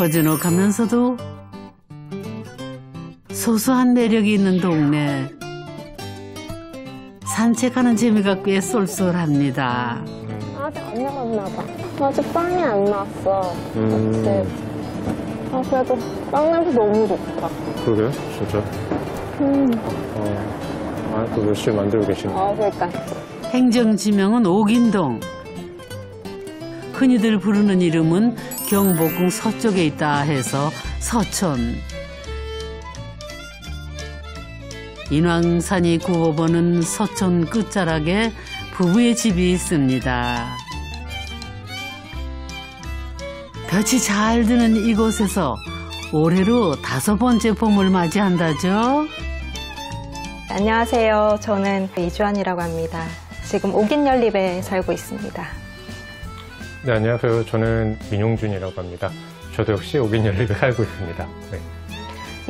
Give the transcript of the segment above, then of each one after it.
거즈넉하면서도 소소한 매력이 있는 동네. 산책하는 재미가 꽤 쏠쏠합니다. 아직 안 나갔나 봐. 아직 빵이 안 나왔어. 그치? 아, 그래도 빵 냄새 너무 좋다. 그러게요, 진짜. 또 열심히 만들고 계시네. 그러니까. 행정지명은 옥인동. 흔히들 부르는 이름은 경복궁 서쪽에 있다 해서 서촌. 인왕산이 굽어보는 서촌 끝자락에 부부의 집이 있습니다. 볕이 잘 드는 이곳에서 올해로 5번째 봄을 맞이한다죠. 안녕하세요. 저는 이주환이라고 합니다. 지금 옥인연립에 살고 있습니다. 네, 안녕하세요. 저는 민용준이라고 합니다. 저도 역시 옥인연립에 살고 있습니다. 네.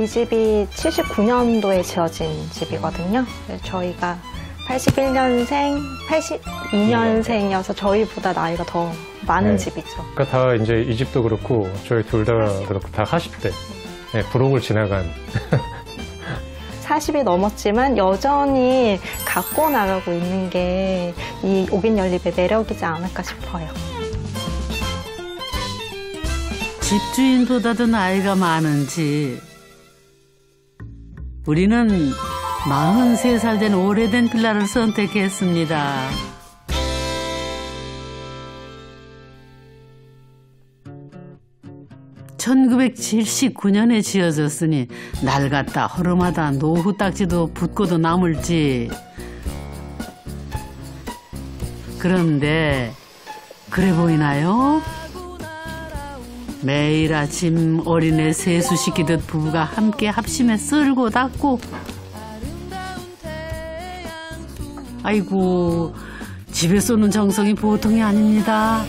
이 집이 79년도에 지어진 집이거든요. 저희가 81년생, 82년생이어서 저희보다 나이가 더 많은 집이죠. 그러니까 다 이제 이 집도 그렇고 저희 둘 다 그렇고 다 40대. 네, 부록을 지나간. 40이 넘었지만 여전히 갖고 나가고 있는 게 이 옥인연립의 매력이지 않을까 싶어요. 집주인보다도 나이가 많은지 우리는 43살 된 오래된 빌라를 선택했습니다. (1979년에) 지어졌으니 낡았다 허름하다 노후 딱지도 붙고도 남을지. 그런데 그래 보이나요? 매일 아침 어린애 세수시키듯 부부가 함께 합심해 쓸고 닦고. 아이고, 집에 쏘는 정성이 보통이 아닙니다.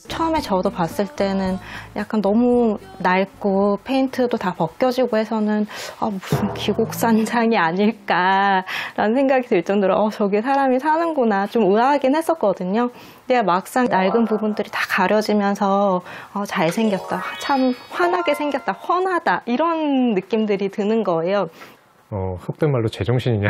처음에 저도 봤을 때는 약간 너무 낡고 페인트도 다 벗겨지고 해서는 무슨 기곡산장이 아닐까라는 생각이 들 정도로 저기 사람이 사는구나 좀 의아하긴 했었거든요. 근데 막상 낡은 부분들이 다 가려지면서 잘생겼다, 참 환하게 생겼다, 훤하다 이런 느낌들이 드는 거예요. 속된 말로 제정신이냐.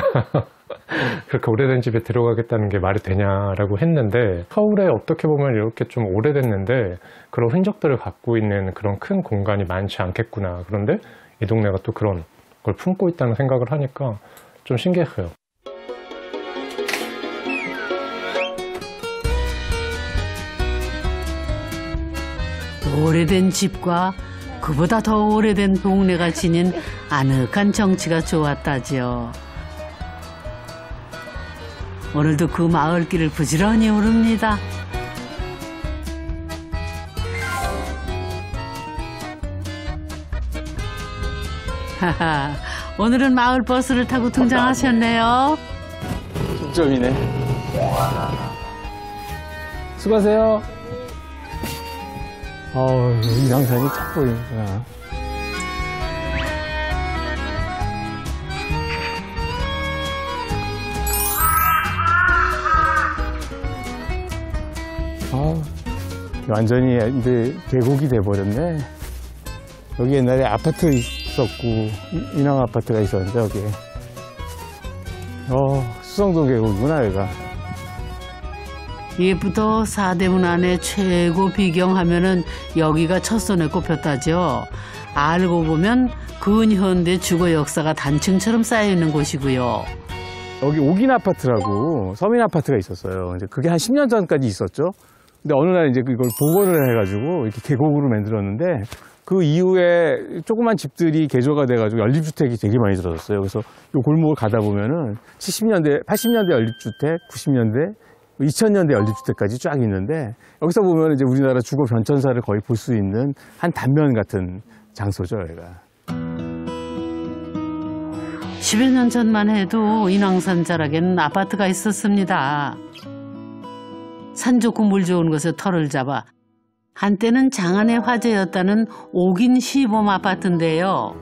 그렇게 오래된 집에 들어가겠다는 게 말이 되냐라고 했는데, 서울에 어떻게 보면 이렇게 좀 오래됐는데 그런 흔적들을 갖고 있는 그런 큰 공간이 많지 않겠구나. 그런데 이 동네가 또 그런 걸 품고 있다는 생각을 하니까 좀 신기했어요. 오래된 집과 그보다 더 오래된 동네가 지닌 아늑한 정취가 좋았다지요. 오늘도 그 마을길을 부지런히 오릅니다. 하하, 오늘은 마을 버스를 타고 등장하셨네요. 중점이네. 수고하세요. 인왕산이 쫙 보이는구나. 완전히 이제 계곡이 돼버렸네. 여기 옛날에 아파트 있었고, 인왕 아파트가 있었는데, 여기에. 수성동 계곡이구나, 여기가. 옛부터 사대문 안에 최고 비경하면은 여기가 첫손에 꼽혔다죠. 알고 보면 근현대 주거 역사가 단층처럼 쌓여있는 곳이고요. 여기 옥인 아파트라고 서민 아파트가 있었어요. 이제 그게 한 10년 전까지 있었죠. 근데 어느 날 이제 그걸 복원을 해가지고 이렇게 계곡으로 만들었는데, 그 이후에 조그만 집들이 개조가 돼가지고 연립주택이 되게 많이 들어섰어요. 그래서 이 골목을 가다 보면은 70년대, 80년대 연립주택, 90년대, 2000년대 연립주택까지 쫙 있는데, 여기서 보면 이제 우리나라 주거 변천사를 거의 볼 수 있는 한 단면 같은 장소죠, 여기가. 10여 년 전만 해도 인왕산 자락에는 아파트가 있었습니다. 산 좋고 물 좋은 곳에 터를 잡아 한때는 장안의 화제였다는 옥인 시범 아파트인데요.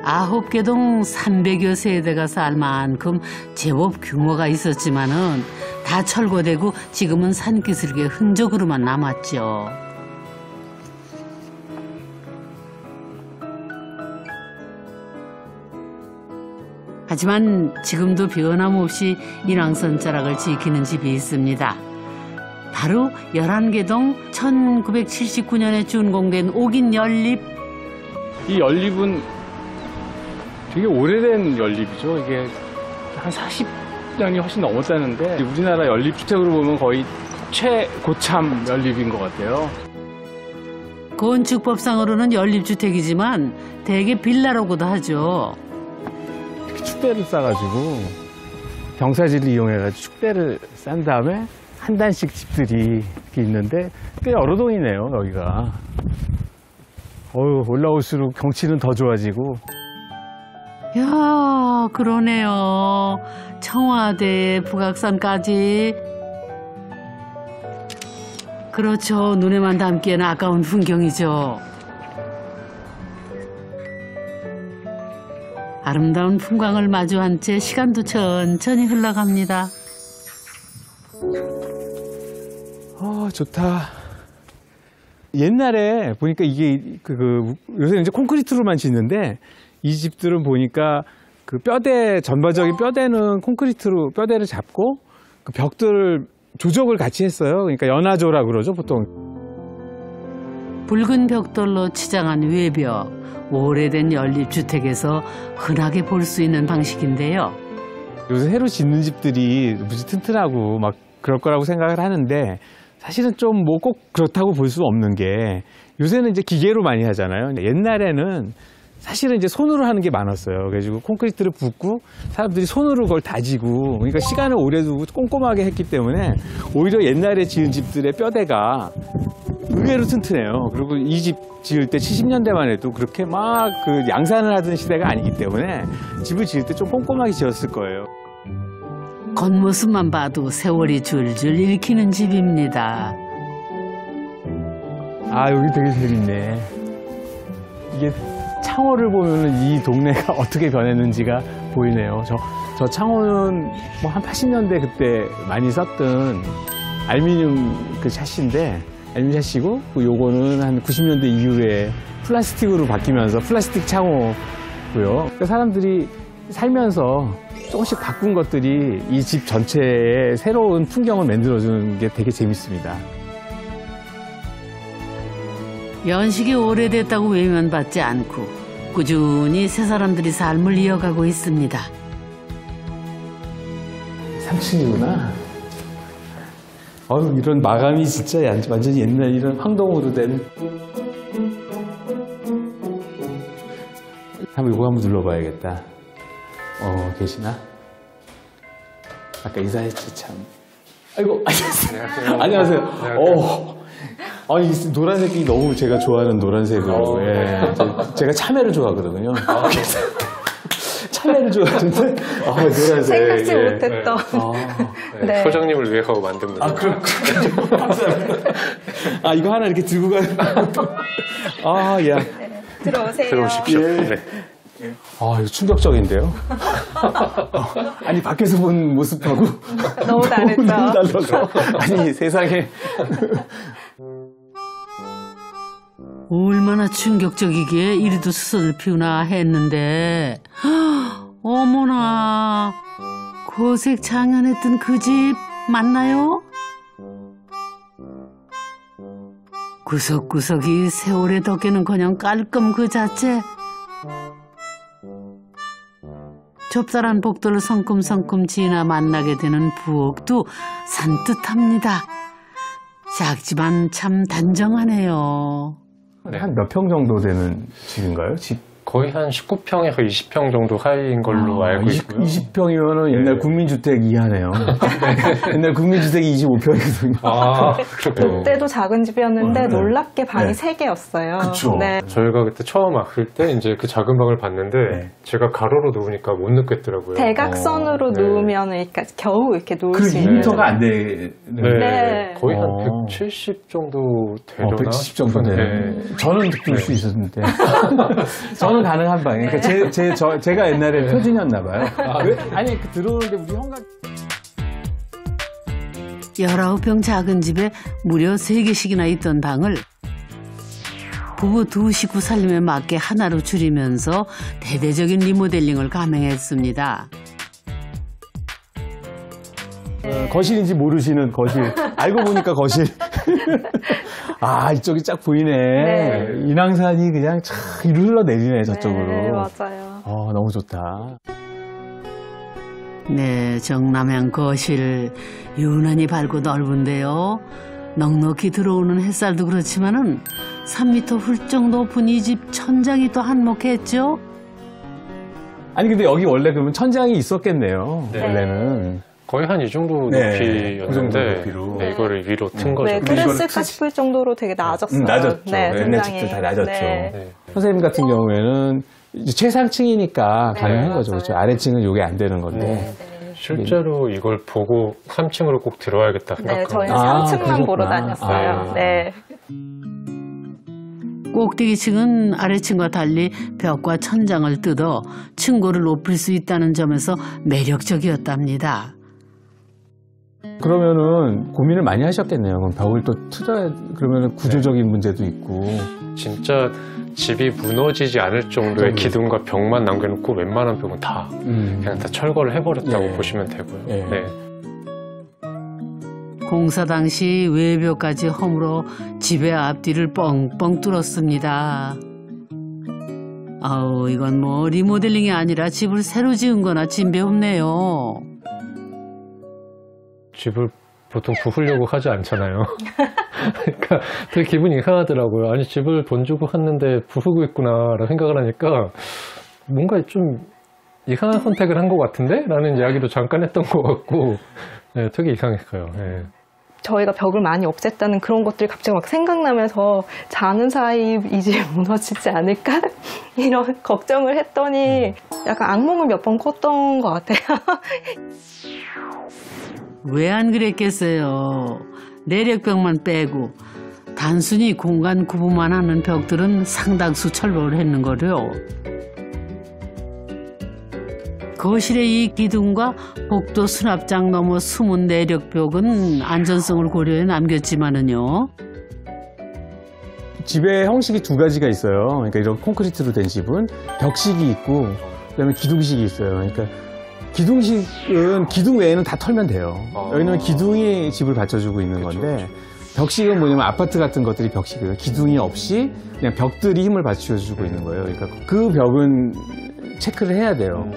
9개동 300여 세대가 살 만큼 제법 규모가 있었지만은 다 철거되고 지금은 산기슭의 흔적으로만 남았죠. 하지만 지금도 변함없이 인왕산 자락을 지키는 집이 있습니다. 바로 11개동 1979년에 준공된 옥인 연립. 이 연립은 되게 오래된 연립이죠. 이게 한 40년이 훨씬 넘었다는데 우리나라 연립주택으로 보면 거의 최고참 연립인 것 같아요. 건축법상으로는 연립주택이지만 대개 빌라라고도 하죠. 축대를 싸가지고 경사지를 이용해가지고 축대를 싼 다음에 한 단씩 집들이 이렇게 있는데 꽤 여러 동이네요 여기가. 올라올수록 경치는 더 좋아지고. 야, 그러네요. 청와대, 북악산까지. 그렇죠. 눈에만 담기에는 아까운 풍경이죠. 아름다운 풍광을 마주한 채 시간도 천천히 흘러갑니다. 좋다. 옛날에 보니까 이게 요새 이제 콘크리트로만 짓는데 이 집들은 보니까 그 뼈대, 전반적인 뼈대는 콘크리트로 뼈대를 잡고 그 벽들을 조적을 같이 했어요. 그러니까 연화조라 그러죠, 보통. 붉은 벽돌로 치장한 외벽, 오래된 연립주택에서 흔하게 볼 수 있는 방식인데요. 요새 새로 짓는 집들이 무지 튼튼하고 막 그럴 거라고 생각을 하는데 사실은 좀 뭐 꼭 그렇다고 볼 수 없는 게 요새는 이제 기계로 많이 하잖아요. 옛날에는 사실은 이제 손으로 하는 게 많았어요. 그래가지고 콘크리트를 붓고 사람들이 손으로 그걸 다지고 그러니까 시간을 오래 두고 꼼꼼하게 했기 때문에 오히려 옛날에 지은 집들의 뼈대가 의외로 튼튼해요. 그리고 이 집 지을 때 70년대만 해도 그렇게 막 그 양산을 하던 시대가 아니기 때문에 집을 지을 때 좀 꼼꼼하게 지었을 거예요. 겉모습만 봐도 세월이 줄줄 읽히는 집입니다. 여기 되게 재밌네. 이게 창호를 보면은 이 동네가 어떻게 변했는지가 보이네요. 저 창호는 뭐 한 80년대 그때 많이 썼던 알루미늄 그 샤시인데, 알루미늄 샤시고, 요거는 한 90년대 이후에 플라스틱으로 바뀌면서 플라스틱 창호고요. 그러니까 사람들이 살면서 조금씩 바꾼 것들이 이 집 전체에 새로운 풍경을 만들어주는 게 되게 재밌습니다. 연식이 오래됐다고 외면받지 않고 꾸준히 새 사람들이 삶을 이어가고 있습니다. 3층이구나. 이런 마감이 진짜 완전히 옛날 이런 황동으로 된. 이거 한번 눌러봐야겠다. 계시나? 아까 인사했지, 참. 아이고, 안녕하세요. 안녕하세요. 아니, 노란색이 너무 제가 좋아하는 노란색으로. 제가 참외를 좋아하거든요. 참외를 좋아하는데, 노란색. 생각지 못했던. 네. 소장님을 위해서 만든 거죠. 그렇군요. 감사합니다. 이거 하나 이렇게 들고 가는. 야. 네, 들어오세요. 들어오십시오. 네. 이거 충격적인데요? 아니, 밖에서 본 모습하고. 너무 다르죠? 너무 달라서. 아니, 세상에. 얼마나 충격적이기에 이리도 수선을 피우나 했는데, 어머나, 고색 장연했던 그 집 맞나요? 구석구석이 세월의 덕에는커녕 깔끔 그 자체. 좁쌀한 복도를 성큼성큼 지나 만나게 되는 부엌도 산뜻합니다. 작지만 참 단정하네요. 네. 한 몇 평 정도 되는 집인가요? 집? 거의 한 19평에서 20평 정도 사이인 걸로 알고 있고요. 20평이면은 옛날 국민주택 이하네요. 옛날 국민주택이 25평이거든요. 그렇군요. 그때도 작은 집이었는데 네. 놀랍게 방이 네. 3개였어요. 그쵸. 네. 저희가 그때 처음 왔을 때 이제 그 작은 방을 봤는데 네. 제가 가로로 누우니까 못 눕겠더라고요. 대각선으로 네. 누우면 그러니까 겨우 이렇게 누울 그 수 있는. 2m가 안 되는. 네. 거의 한 어. 170 정도 되려나? 170 정도 되는. 네. 저는 느낄 수 있었는데. 저는 가능한 방이에요. 그러니까 제가 옛날에 표준이었나 봐요. 아니, 들어오는데 우리 현관. 19평 작은 집에 무려 3개씩이나 있던 방을 부부 2식구 살림에 맞게 하나로 줄이면서 대대적인 리모델링을 감행했습니다. 거실인지 모르시는 거실. 알고 보니까 거실. 아, 이쪽이 쫙 보이네. 네. 인왕산이 그냥 쫙 흘러내리네, 저쪽으로. 네, 맞아요. 너무 좋다. 네, 정남향 거실 유난히 밝고 넓은데요. 넉넉히 들어오는 햇살도 그렇지만은 3m 훌쩍 높은 이 집 천장이 또 한몫했죠. 아니, 근데 여기 원래 그러면 천장이 있었겠네요. 네. 원래는. 거의 한 이 정도 네, 높이였는데 그 정도 높이로. 네, 이거를 위로 튼 거죠. 네, 그랬을까 싶을 정도로 되게 낮았어요. 낮았죠. 네, 옛날 굉장히. 집들 다 낮았죠. 네. 네. 선생님 같은 경우에는 이제 최상층이니까 가능한 거죠. 맞아요. 그렇죠. 아래층은 이게 안 되는 건데. 실제로 이걸 보고 3층으로 꼭 들어와야겠다 네, 생각하고 저희는 아, 3층만 그러셨구나. 보러 다녔어요. 아. 네. 꼭대기층은 아래층과 달리 벽과 천장을 뜯어 층고를 높일 수 있다는 점에서 매력적이었답니다. 그러면은 고민을 많이 하셨겠네요. 그럼 벽을 또 틀어야, 그러면은 구조적인 문제도 있고. 진짜 집이 무너지지 않을 정도의 기둥과 벽만 남겨놓고 웬만한 벽은 다 그냥 다 철거를 해버렸다고 네. 보시면 되고요. 네. 네. 공사 당시 외벽까지 허물어 집의 앞뒤를 뻥뻥 뚫었습니다. 아우, 이건 뭐 리모델링이 아니라 집을 새로 지은 거나 진배없네요. 집을 보통 부수려고 하지 않잖아요. 그러니까 되게 기분이 이상하더라고요. 아니, 집을 돈 주고 샀는데 부수고 있구나라고 생각을 하니까 뭔가 좀 이상한 선택을 한 것 같은데? 라는 이야기도 잠깐 했던 것 같고 네, 되게 이상했어요. 네. 저희가 벽을 많이 없앴다는 그런 것들이 갑자기 막 생각나면서 자는 사이 이 집 무너지지 않을까? 이런 걱정을 했더니 약간 악몽을 몇 번 꿨던 것 같아요. 왜 안 그랬겠어요. 내력벽만 빼고 단순히 공간 구분만 하는 벽들은 상당수 철거를 했는 거요. 거실의 이 기둥과 복도 수납장 너머 숨은 내력벽은 안전성을 고려해 남겼지만은요. 집에 형식이 2가지가 있어요. 그러니까 이런 콘크리트로 된 집은 벽식이 있고, 그다음에 기둥식이 있어요. 그러니까 기둥식은 기둥 외에는 다 털면 돼요. 여기는 기둥이 집을 받쳐주고 있는 건데, 벽식은 뭐냐면 아파트 같은 것들이 벽식이에요. 기둥이 없이 그냥 벽들이 힘을 받쳐주고 있는 거예요. 그러니까 그 벽은 체크를 해야 돼요.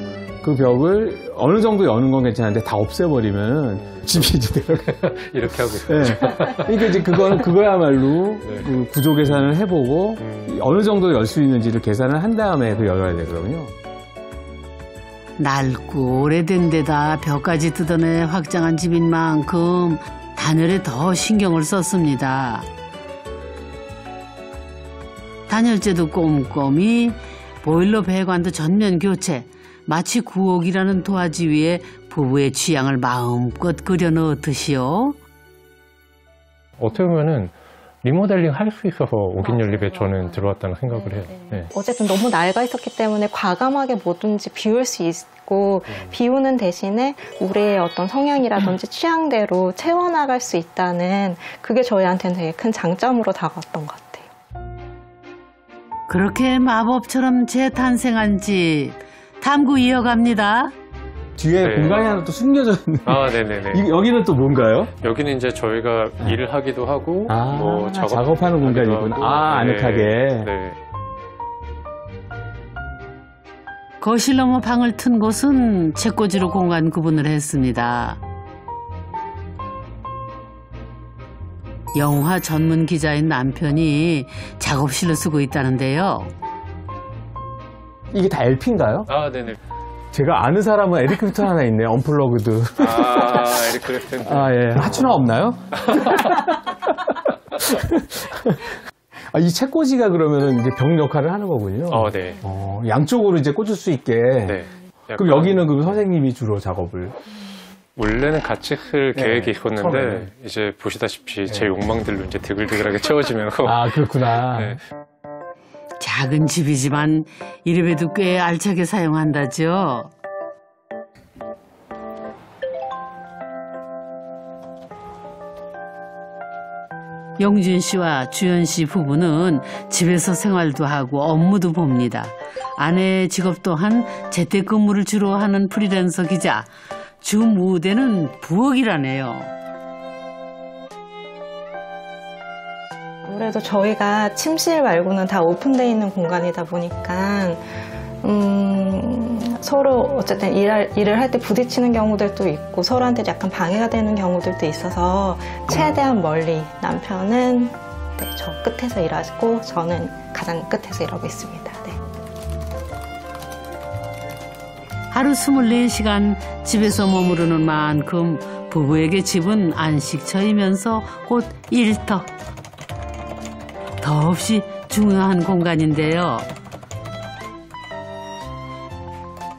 그 벽을 어느 정도 여는 건 괜찮은데 다 없애버리면 집이 이제 내려가요. 이렇게 하고 있어요. 네. 그러니까 이제 그거야말로 그 구조 계산을 해보고 어느 정도 열 수 있는지를 계산을 한 다음에 그 열어야 되거든요. 낡고 오래된 데다 벽까지 뜯어내 확장한 집인 만큼 단열에 더 신경을 썼습니다. 단열재도 꼼꼼히, 보일러 배관도 전면 교체, 마치 구옥이라는 도화지 위에 부부의 취향을 마음껏 그려넣듯이요. 어떻게 보면은 리모델링 할 수 있어서 오긴연립에 저는 들어왔다는 생각을 해요. 네. 어쨌든 너무 낡아 있었기 때문에 과감하게 뭐든지 비울 수 있고 비우는 대신에 우리의 어떤 성향이라든지 취향대로 채워나갈 수 있다는 그게 저희한테는 되게 큰 장점으로 다가왔던 것 같아요. 그렇게 마법처럼 재탄생한 집, 탐구 이어갑니다. 뒤에 네. 공간이 하나 또 숨겨져 있는. 아, 네네네. 여기는 또 뭔가요? 여기는 이제 저희가 일을 하기도 하고, 뭐 작업하는 공간이구나. 아, 아늑하게. 네. 거실 넘어 방을 튼 곳은 책꽂이로 공간 구분을 했습니다. 영화 전문 기자인 남편이 작업실로 쓰고 있다는데요. 이게 다 LP인가요? 아, 네네. 제가 아는 사람은 에릭 클랩턴 하나 있네요. 언플러그드. 아, 에릭 클랩튼. 아, 예. 하추나 없나요? 이 책꽂이가 그러면은 이제 벽 역할을 하는 거군요. 네. 양쪽으로 이제 꽂을 수 있게. 네. 그럼 여기는 그 선생님이 주로 작업을. 원래는 같이 쓸 계획이 있었는데, 처음에는. 이제 보시다시피 제 욕망들로 이제 드글드글하게 채워지면서. 아, 그렇구나. 네. 작은 집이지만 이래봬도 꽤 알차게 사용한다죠. 영준 씨와 주연 씨 부부는 집에서 생활도 하고 업무도 봅니다. 아내의 직업 또한 재택근무를 주로 하는 프리랜서 기자. 주 무대는 부엌이라네요. 아무래도 저희가 침실 말고는 다 오픈되어 있는 공간이다 보니까 서로 어쨌든 일을 할 때 부딪히는 경우들도 있고 서로한테 약간 방해가 되는 경우들도 있어서 최대한 멀리 남편은 저 끝에서 일하고 저는 가장 끝에서 일하고 있습니다. 네. 하루 24시간 집에서 머무르는 만큼 부부에게 집은 안식처이면서 곧 일터. 더없이 중요한 공간인데요.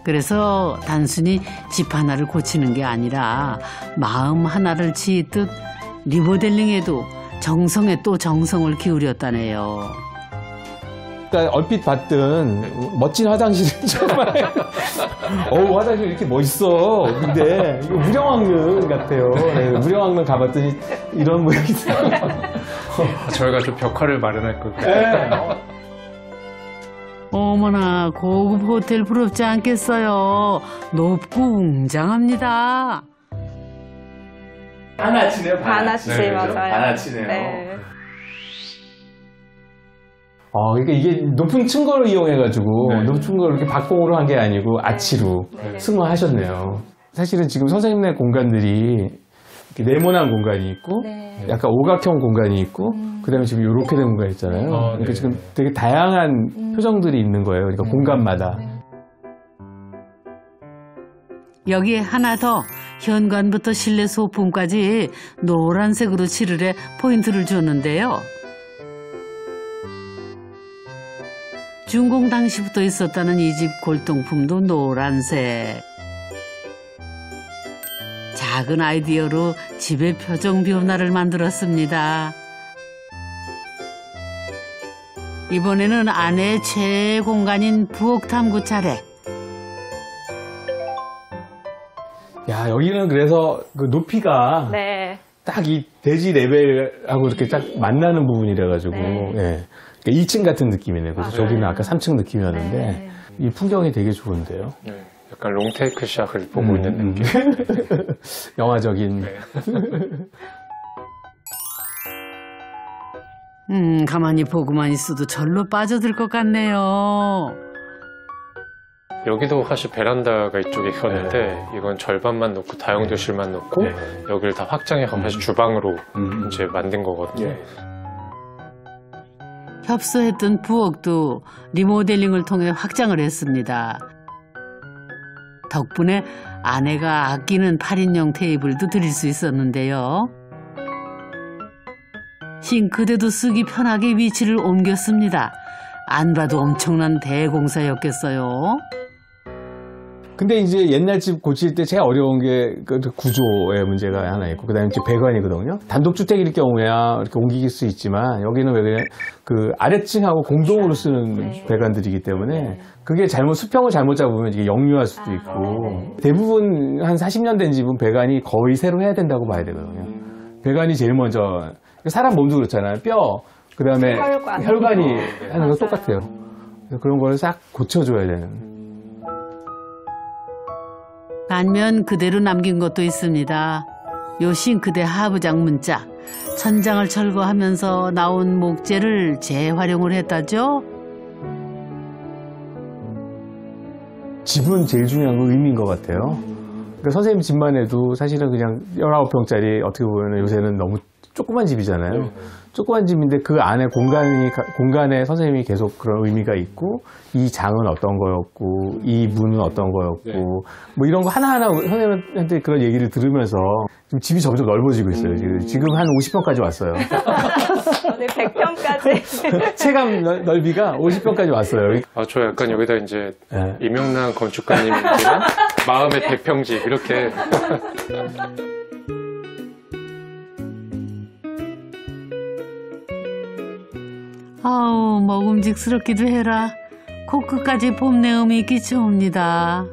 그래서 단순히 집 하나를 고치는 게 아니라 마음 하나를 지듯 리모델링에도 정성에 또 정성을 기울였다네요. 그러니까 얼핏 봤던 멋진 화장실을 정말 화장실 이렇게 멋있어. 근데 이거 무령왕릉 같아요. 네, 무령왕릉 가봤더니 이런 모양이더라고요. 저희가 좀 벽화를 마련할 것 같아요. 어머나 고급 호텔 부럽지 않겠어요. 높고 웅장합니다. 반아치네요. 반아치 네, 맞아요. 반아치네요. 네. 그러니까 이게 높은 층고를 이용해가지고 네. 높은 걸 이렇게 박공으로 한 게 아니고 아치로 승화하셨네요. 사실은 지금 선생님네 공간들이 이렇게 네모난 공간이 있고 네. 약간 오각형 공간이 있고 그다음에 지금 이렇게 된 공간이 있잖아요. 그러니까 네. 지금 되게 다양한 표정들이 있는 거예요. 그러니까 공간마다. 여기에 하나 더 현관부터 실내 소품까지 노란색으로 칠을 해 포인트를 줬는데요. 준공 당시부터 있었다는 이 집 골동품도 노란색. 작은 아이디어로 집의 표정 변화를 만들었습니다. 이번에는 아내의 최애 공간인 부엌 탐구 차례. 야, 여기는 그래서 그 높이가 네. 딱 이 대지 레벨하고 이렇게 딱 만나는 부분이라가지고, 네. 예. 그러니까 2층 같은 느낌이네요. 그래서 저기는 아까 3층 느낌이었는데, 네. 이 풍경이 되게 좋은데요. 네, 약간 롱테이크 샷을 보고 있는 느낌. 영화적인. 가만히 보고만 있어도 절로 빠져들 것 같네요. 여기도 사실 베란다가 이쪽에 있었는데 이건 절반만 놓고 다용도실만 놓고 네. 여기를 다 확장해서 다시 주방으로 이제 만든 거거든요. 네. 협소했던 부엌도 리모델링을 통해 확장을 했습니다. 덕분에 아내가 아끼는 8인용 테이블도 드릴 수 있었는데요. 싱크대도 쓰기 편하게 위치를 옮겼습니다. 안 봐도 엄청난 대공사였겠어요. 근데 이제 옛날 집 고칠 때 제일 어려운 게 그 구조의 문제가 하나 있고, 그 다음에 이제 배관이거든요. 단독주택일 경우야 이렇게 옮길 수 있지만, 여기는 왜 그냥 그 아래층하고 공동으로 쓰는 배관들이기 때문에, 그게 수평을 잘못 잡으면 이게 역류할 수도 있고, 대부분 한 40년 된 집은 배관이 거의 새로 해야 된다고 봐야 되거든요. 배관이 제일 먼저, 사람 몸도 그렇잖아요. 뼈, 그 다음에 혈관이 하는 거 똑같아요. 그런 걸 싹 고쳐줘야 되는. 반면 그대로 남긴 것도 있습니다. 요 싱크대 하부장 문짝. 천장을 철거하면서 나온 목재를 재활용을 했다죠. 집은 제일 중요한 건 의미인 것 같아요. 그러니까 선생님 집만 해도 사실은 그냥 19평짜리 어떻게 보면 요새는 너무 조그만 집이잖아요. 조그만 집인데 그 안에 공간에 선생님이 계속 그런 의미가 있고, 이 장은 어떤 거였고, 이 문은 어떤 거였고, 뭐 이런 거 하나하나 선생님한테 그런 얘기를 들으면서 지금 집이 점점 넓어지고 있어요. 지금 한 50평까지 왔어요. 오늘 100평까지. 체감 넓이가 50평까지 왔어요. 저 약간 여기다 이제 네. 이명란 건축가님이랑 마음의 100평집 이렇게. 아우 먹음직스럽기도 해라. 코끝까지 봄 내음이 끼쳐옵니다.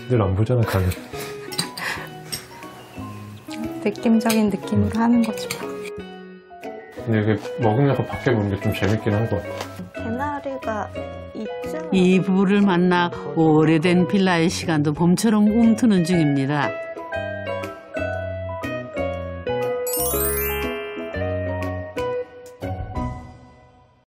늘 안 보잖아, 가면. 느낌적인 느낌으로 하는 거죠. 근데 이게 먹으면서 밖에 보는 게 좀 재밌긴 한 것 같아요. 개나리가 이쯤 이 부부를 만나 오래된 빌라의 시간도 봄처럼 움트는 중입니다.